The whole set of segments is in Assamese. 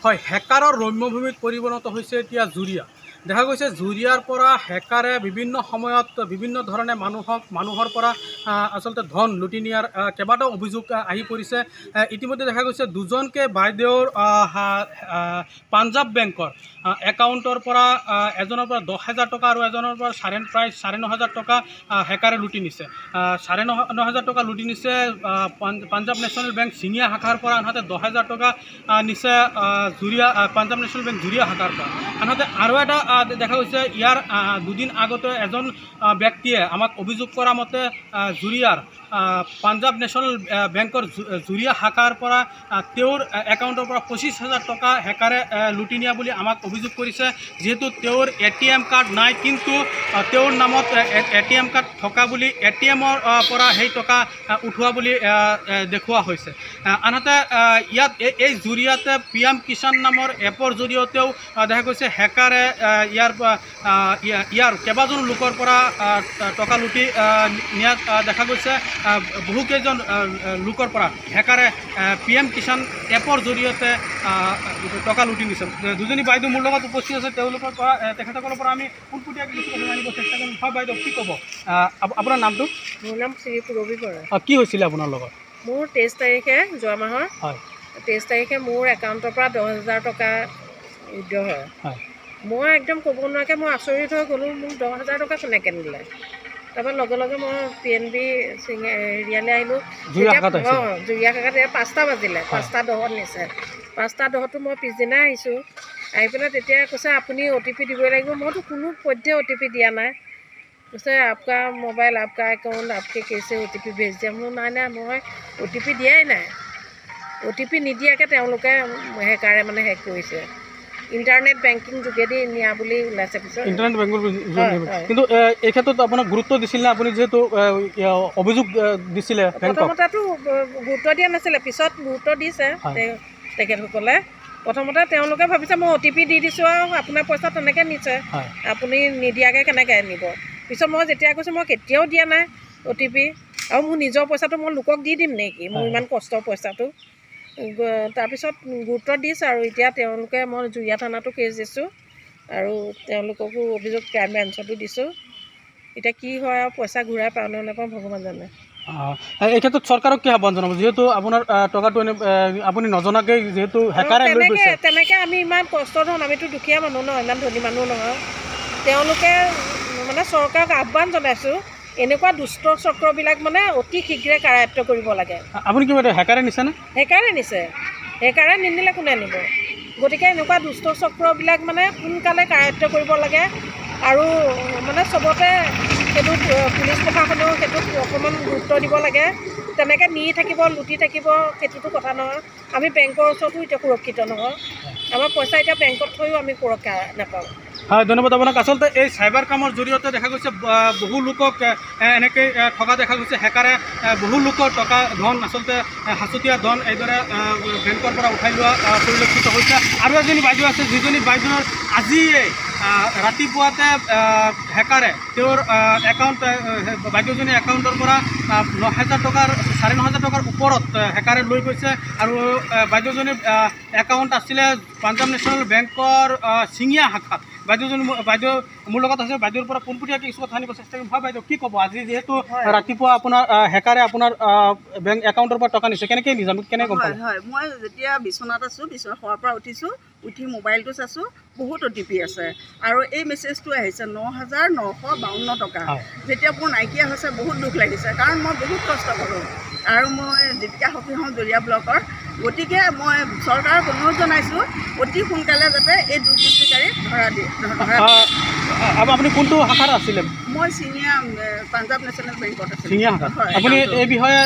হয় হেকাৰৰ ৰম্যভূমিত পৰিণত হৈছে এতিয়া জুৰিয়া। দেখা গৈছে জুৰিয়াৰ পৰা হেকাৰে বিভিন্ন সময়ত বিভিন্ন ধৰণে মানুহৰ পৰা আচলতে ধন লুটি নিয়াৰ কেইবাটাও অভিযোগ আহি পৰিছে। ইতিমধ্যে দেখা গৈছে দুজনকে বাইদেউৰ পাঞ্জাৱ বেংকৰ একাউণ্টৰ পৰা এজনৰ পৰা 10,000 টকা আৰু এজনৰ পৰা প্ৰায় 9,500 টকা হেকাৰে লুটি নিছে। 9,500 টকা লুটি নিছে পাঞ্জাৱ নেশ্যনেল বেংক ছিঙিয়া শাখাৰ পৰা, আনহাতে 10,000 টকা নিছে জুৰিয়া পাঞ্জাৱ নেশ্যনেল বেংক জুৰিয়া শাখাৰ পৰা। আনহাতে আৰু এটা দেখা গৈছে ইয়াৰ দুদিন আগতে এজন ব্যক্তিয়ে আমাক অভিযোগ কৰা মতে জুৰিয়াৰ পাঞ্জাৱ নেশ্যনেল বেংকৰ জুৰিয়া শাখাৰ পৰা তেওঁৰ একাউণ্টৰ পৰা 25,000 টকা হেকাৰে লুটি নিয়া বুলি আমাক অভিযোগ কৰিছে। যিহেতু তেওঁৰ ATM কাৰ্ড নাই, কিন্তু তেওঁৰ নামত ATM কাৰ্ড থকা বুলি ATMৰ পৰা সেই টকা উঠোৱা বুলি দেখুওৱা হৈছে। আনহাতে ইয়াত এই জুৰিয়াতে PM কিষাণ নামৰ এপৰ জৰিয়তেও দেখা গৈছে হেকাৰে ইয়াৰ কেইবাজন লোকৰ পৰা টকা লুটি নিয়া দেখা গৈছে। বহুকেইজন লোকৰ পৰা হেকাৰে PM কিষাণ এপৰ জৰিয়তে টকা লুটি নিছে। দুজনী বাইদেউ মোৰ লগত উপস্থিত আছে, তেওঁলোকৰ পৰা তেখেতসকলৰ পৰা আমি পোনপটীয়াকৈ কিছু কথা জানিব চেষ্টা কৰিম। হয় বাইদেউ, কি ক'ব? আপোনাৰ নামটো? মোৰ নাম শ্ৰী পূৰবী বৰা। কি হৈছিলে আপোনাৰ লগত? মোৰ 23 তাৰিখে যোৱা মাহৰ 23 তাৰিখে মোৰ একাউণ্টৰ পৰা 10,000 টকা উইড্ৰ হয়। মই একদম ক'ব নোৱাৰাকৈ মই আচৰিত হৈ গ'লোঁ, মোক 10,000 টকা কেনেকৈ নিলে। তাৰপৰা লগে লগে মই PNB হেৰিয়ালৈ আহিলোঁ। জুৰিয়া শাখাত 5টা বাজিলে, 5:10 নিছে। 5:10 মই পিছদিনাই আহিছোঁ। আহি পেলাই তেতিয়া কৈছে আপুনি OTP দিবই লাগিব। মইতো কোনো পধ্যে OTP দিয়া নাই। কৈছে আপকা মোবাইল আপকা একাউণ্ট আপকে কেছে OTP ভেজ দিয়া। মোৰ নাই, মই OTP দিয়াই নাই। OTP নিদিয়াকৈ তেওঁলোকে হেকাৰে হেক কৰিছে। ইণ্টাৰনেট বেংকিং যোগেদি নিয়া বুলি ওলাইছে। পিছত ইণ্টাৰনেট বেংকৰ কিন্তু এই ক্ষেত্ৰত আপোনাক গুৰুত্ব দিছিল নে? আপুনি যিহেতু অভিযোগ দিছিলে, প্ৰথমতেতো গুৰুত্ব দিয়া নাছিলে, পিছত গুৰুত্ব দিছে তেখেতসকলে। প্ৰথমতে তেওঁলোকে ভাবিছে মই OTP দি দিছোঁ আৰু আপোনাৰ পইচা তেনেকৈ নিছে, আপুনি নিদিয়াকৈ কেনেকৈ নিব। পিছত মই যেতিয়া কৈছোঁ মই কেতিয়াও দিয়া নাই OTP, আৰু মোৰ নিজৰ পইচাটো মই লোকক দি দিম নেকি, মোৰ ইমান কষ্টৰ পইচাটো। তাৰপিছত গুৰুত্ব দিছে আৰু এতিয়া তেওঁলোকে মই জুৰিয়া থানাতো কেছ দিছোঁ আৰু তেওঁলোককো অভিযোগ ক্ৰাইম ব্ৰাঞ্চতো দিছোঁ। এতিয়া কি হয় আৰু পইচা ঘূৰাই পাওঁ নে নাপাওঁ ভগৱান জানে। এই ক্ষেত্ৰত চৰকাৰক কি আহ্বান জনাব, যিহেতু আপোনাৰ টকাটো আপুনি নজনাকৈ যিহেতু হেকাৰে তেনেকৈ আমি ইমান কষ্ট ধন, আমিতো দুখীয়া মানুহ ন, ইমান ধনী মানুহ নহয়। তেওঁলোকে চৰকাৰক আহ্বান জনাইছোঁ, এনেকুৱা দুষ্ট চক্ৰবিলাক অতি শীঘ্ৰে কাৰায়ত্ব কৰিব লাগে। আপুনি কি হেকাৰে নিছেনে? হেকাৰে নিছে, হেকাৰে নিনিলে কোনে নিব। গতিকে এনেকুৱা দুষ্ট চক্ৰবিলাক সোনকালে কাৰায়ত্ব কৰিব লাগে আৰু চবতে সেইটোত পুলিচ প্ৰশাসনেও সেইটোত অকণমান গুৰুত্ব দিব লাগে। তেনেকৈ নি থাকিব, লুটি থাকিব, সেইটোতো কথা নহয়। আমি বেংকৰ ওচৰতো এতিয়া সুৰক্ষিত নহয়, আমাৰ পইচা এতিয়া বেংকত থৈও আমি সুৰক্ষা নাপাওঁ। হয়, ধন্যবাদ আপোনাক। আচলতে এই চাইবাৰ কামৰ জৰিয়তে দেখা গৈছে বহু লোকক এনেকৈ ঠগা দেখা গৈছে। হেকাৰে বহু লোকৰ টকা ধন, আচলতে সাঁচতীয়া ধন এইদৰে বেংকৰ পৰা উঠাই লোৱা পৰিলক্ষিত হৈছে। আৰু এজনী বাইদেউ আছে, যিজনী বাইদেউৰ আজিয়ে ৰাতিপুৱাতে হেকাৰে তেওঁৰ বাইদেউজনী একাউণ্টৰ পৰা 9,000 টকাৰ 9,500 টকাৰ ওপৰত হেকাৰে লৈ গৈছে। আৰু বাইদেউজনীৰ একাউণ্ট আছিলে পাঞ্জাৱ নেশ্যনেল বেংকৰ ছিঙিয়া শাখাত। বাইদেউ মোৰ লগত আছে, বাইদেউৰ পৰা পোনপটীয়াকৈ কিছু কথা আনিব চেষ্টা কৰিম। হয় বাইদেউ, কি ক'ব? আজি যিহেতু ৰাতিপুৱা আপোনাৰ হেকাৰে আপোনাৰ বেংক একাউণ্টৰ পৰা টকা নিছে, কেনেকৈ নিছে, কেনেকৈ গম পালে? হয়, মই যেতিয়া বিচনাত আছোঁ, বিচনাত শোৱাৰ পৰা উঠিছোঁ, উঠি মোবাইলটো চাইছোঁ, বহুত OTP আছে আৰু এই মেছেজটো আহিছে 9,952 টকা। যেতিয়া মোৰ নাইকিয়া হৈছে বহুত দুখ লাগিছে, কাৰণ মই বহুত কষ্ট কৰোঁ আৰু মই জীৱিকা সখী হওঁ জুৰিয়া ব্লকৰ। গতিকে মই চৰকাৰক অনুৰোধ জনাইছোঁ অতি সোনকালে যাতে এই দুষ্কৃতিকাৰীক ধৰা দিয়ে। আপুনি কোনটো শাখাত আছিলে? মই ছিঙিয়া পাঞ্জাৱ নেশ্যনেল বেংকত আছিলোঁ। ছিঙিয়া শাখাত আপুনি এই বিষয়ে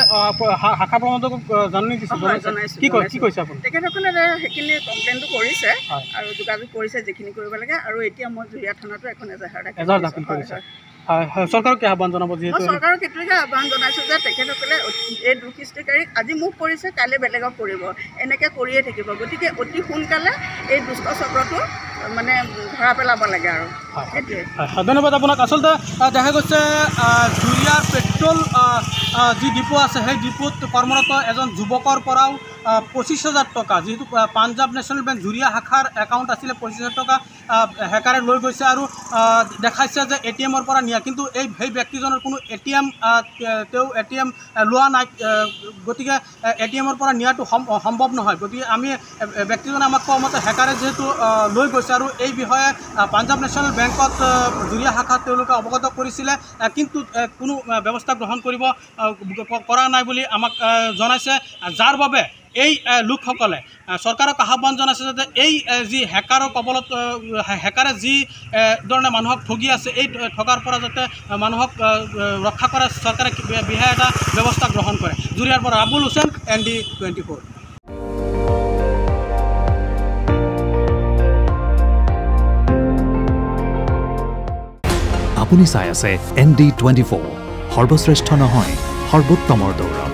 শাখা প্ৰবন্ধকক জাননী দিছে? জনাইছোঁ। কি কৈছে আপুনি? তেখেতসকলে সেইখিনি কমপ্লেইনটো কৰিছে আৰু যোগাযোগ কৰিছে যিখিনি কৰিব লাগে। আৰু এতিয়া মই জুৰিয়া থানাতো এখন এজাহাৰ দাখিল কৰিছে। চৰকাৰক কি আহ্বান জনাব? যিহেতু চৰকাৰক এইটোকে আহ্বান জনাইছোঁ যে তেখেতসকলে এই দুষ্কৃতিকাৰীক আজি মোক কৰিছে, কাইলৈ বেলেগক কৰিব, এনেকৈ কৰিয়ে থাকিব। গতিকে অতি সোনকালে এই দুষ্ট চক্ৰটো ধৰা পেলাব লাগে আৰু সেইটোৱে। ধন্যবাদ আপোনাক। আচলতে দেখা গৈছে জুৰিয়াৰ পেট্ৰল যি ডিপো আছে, সেই ডিপোত কৰ্মৰত এজন যুৱকৰ পৰাও 25,000 টকা যেহেতু পাঞ্জাব নেশ্যনেল বেংক জুৰিয়া শাখাৰ একাউণ্ট আছিলে 25,000 টকা হেকাৰে লৈ গৈছে আৰু দেখাইছে যে ATMৰ পৰা নিয়া কিন্তু সেই ব্যক্তিজনৰ কোনো ATM তেওঁ ATM লোৱা নাই গতিকে ATMৰ পৰা নিয়াটো সম্ভৱ নহয় গতিকে আমি ব্যক্তিজনে আমাক কোৱা মতে হেকাৰে যেহেতু লৈ গৈছে আৰু এই বিষয়ে পাঞ্জাব নেশ্যনেল বেংকত জুৰিয়া শাখাত তেওঁলোকে অৱগত কৰিছিলে কিন্তু কোনো ব্যৱস্থা গ্ৰহণ কৰা নাই বুলি আমাক জনাইছে যাৰ বাবে এই লোকসকলে চৰকাৰক আহ্বান জনাইছে যাতে এই যি হেকাৰৰ কবলত হেকাৰে যি ধৰণে মানুহক ঠগি আছে এই ঠগাৰ পৰা যাতে মানুহক ৰক্ষা কৰা চৰকাৰে বিশেষ এটা ব্যৱস্থা গ্ৰহণ কৰে জুৰিয়াৰ পৰা আবুল হুছেইন ND24 আপুনি চাই আছে ND24 সৰ্বশ্ৰেষ্ঠ নহয় সৰ্বোত্তমৰ দৌৰ